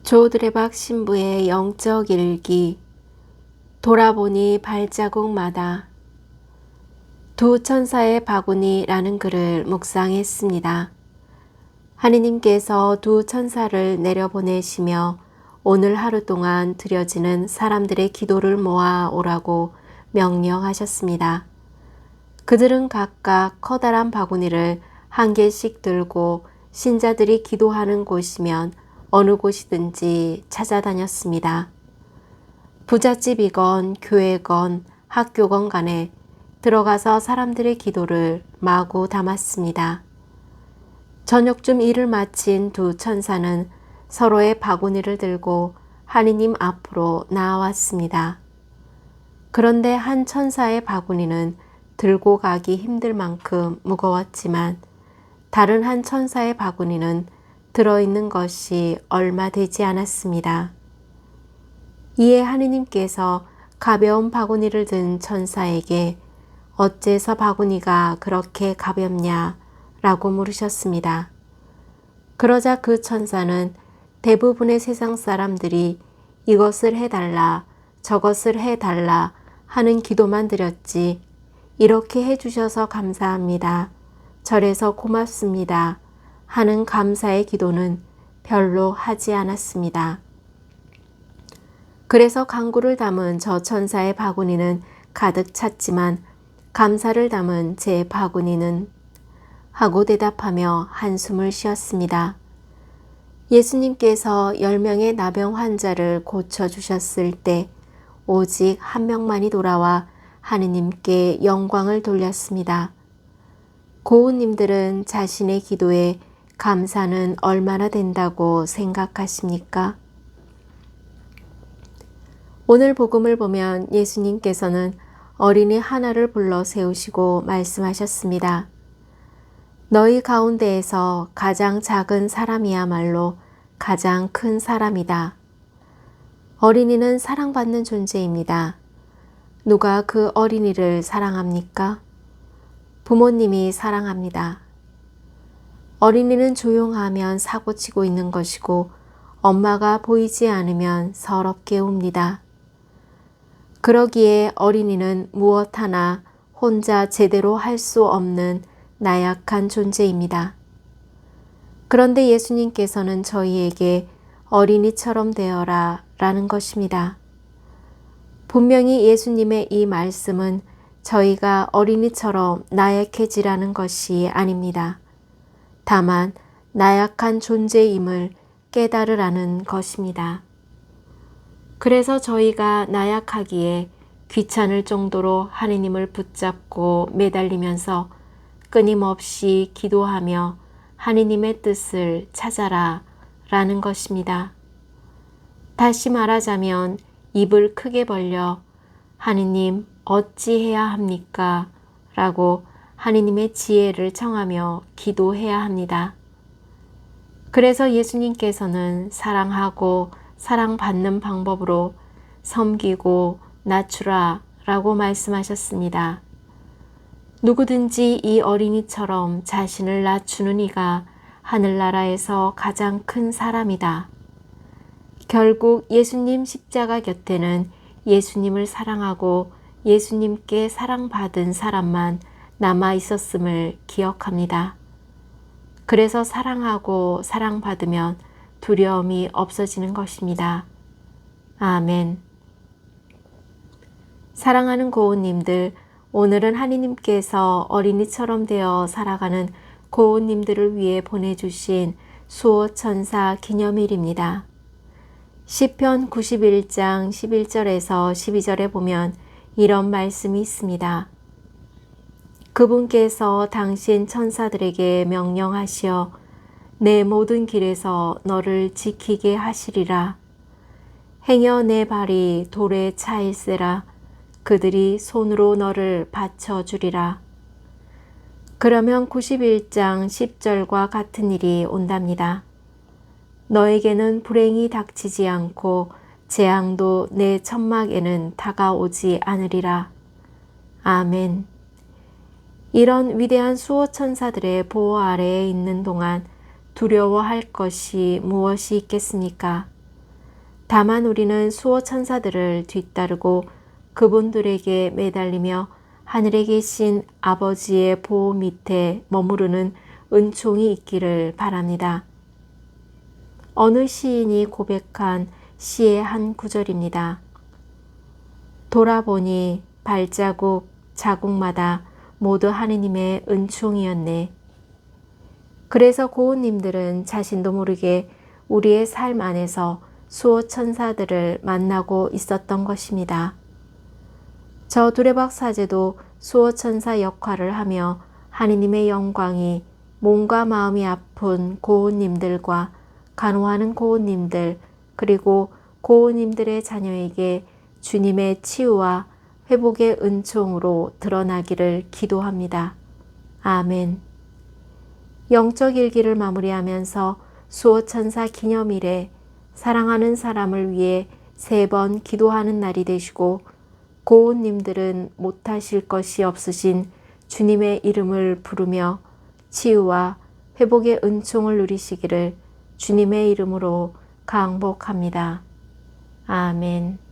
조드레박 신부의 영적 일기. 돌아보니 발자국마다. 두 천사의 바구니라는 글을 묵상했습니다. 하느님께서 두 천사를 내려보내시며 오늘 하루 동안 드려지는 사람들의 기도를 모아 오라고 명령하셨습니다. 그들은 각각 커다란 바구니를 한 개씩 들고 신자들이 기도하는 곳이면 어느 곳이든지 찾아다녔습니다. 부잣집이건 교회건 학교건 간에 들어가서 사람들의 기도를 마구 담았습니다. 저녁쯤 일을 마친 두 천사는 서로의 바구니를 들고 하느님 앞으로 나아왔습니다. 그런데 한 천사의 바구니는 들고 가기 힘들 만큼 무거웠지만 다른 한 천사의 바구니는 들어있는 것이 얼마 되지 않았습니다. 이에 하느님께서 가벼운 바구니를 든 천사에게 어째서 바구니가 그렇게 가볍냐 라고 물으셨습니다. 그러자 그 천사는 대부분의 세상 사람들이 이것을 해달라 저것을 해달라 하는 기도만 드렸지 이렇게 해주셔서 감사합니다. 저래서 고맙습니다. 하는 감사의 기도는 별로 하지 않았습니다. 그래서 간구를 담은 저 천사의 바구니는 가득 찼지만 감사를 담은 제 바구니는 하고 대답하며 한숨을 쉬었습니다. 예수님께서 10명의 나병 환자를 고쳐주셨을 때 오직 한 명만이 돌아와 하느님께 영광을 돌렸습니다. 고운님들은 자신의 기도에 감사는 얼마나 된다고 생각하십니까? 오늘 복음을 보면 예수님께서는 어린이 하나를 불러 세우시고 말씀하셨습니다. 너희 가운데에서 가장 작은 사람이야말로 가장 큰 사람이다. 어린이는 사랑받는 존재입니다. 누가 그 어린이를 사랑합니까? 부모님이 사랑합니다. 어린이는 조용하면 사고치고 있는 것이고 엄마가 보이지 않으면 서럽게 웁니다. 그러기에 어린이는 무엇 하나 혼자 제대로 할 수 없는 나약한 존재입니다. 그런데 예수님께서는 저희에게 어린이처럼 되어라 라는 것입니다. 분명히 예수님의 이 말씀은 저희가 어린이처럼 나약해지라는 것이 아닙니다. 다만 나약한 존재임을 깨달으라는 것입니다. 그래서 저희가 나약하기에 귀찮을 정도로 하느님을 붙잡고 매달리면서 끊임없이 기도하며 하느님의 뜻을 찾아라 라는 것입니다. 다시 말하자면 입을 크게 벌려 하느님 어찌해야 합니까? 라고 하느님의 지혜를 청하며 기도해야 합니다. 그래서 예수님께서는 사랑하고 사랑받는 방법으로 섬기고 낮추라 라고 말씀하셨습니다. 누구든지 이 어린이처럼 자신을 낮추는 이가 하늘나라에서 가장 큰 사람이다. 결국 예수님 십자가 곁에는 예수님을 사랑하고 예수님께 사랑받은 사람만 남아 있었음을 기억합니다. 그래서 사랑하고 사랑받으면 두려움이 없어지는 것입니다. 아멘. 사랑하는 고운님들, 오늘은 하느님께서 어린이처럼 되어 살아가는 고운님들을 위해 보내주신 수호천사 기념일입니다. 시편 91장 11절에서 12절에 보면 이런 말씀이 있습니다. 그분께서 당신 천사들에게 명령하시어 내 모든 길에서 너를 지키게 하시리라. 행여 내 발이 돌에 차일세라. 그들이 손으로 너를 받쳐주리라. 그러면 91장 10절과 같은 일이 온답니다. 너에게는 불행이 닥치지 않고 재앙도 내 천막에는 다가오지 않으리라. 아멘. 이런 위대한 수호천사들의 보호 아래에 있는 동안 두려워할 것이 무엇이 있겠습니까? 다만 우리는 수호 천사들을 뒤따르고 그분들에게 매달리며 하늘에 계신 아버지의 보호 밑에 머무르는 은총이 있기를 바랍니다. 어느 시인이 고백한 시의 한 구절입니다. 돌아보니 발자국, 자국마다 모두 하느님의 은총이었네. 그래서 고운님들은 자신도 모르게 우리의 삶 안에서 수호 천사들을 만나고 있었던 것입니다. 저 두레박 사제도 수호 천사 역할을 하며 하느님의 영광이 몸과 마음이 아픈 고운님들과 간호하는 고운님들 그리고 고운님들의 자녀에게 주님의 치유와 회복의 은총으로 드러나기를 기도합니다. 아멘. 영적 일기를 마무리하면서 수호천사 기념일에 사랑하는 사람을 위해 3번 기도하는 날이 되시고 고운님들은 못하실 것이 없으신 주님의 이름을 부르며 치유와 회복의 은총을 누리시기를 주님의 이름으로 강복합니다. 아멘.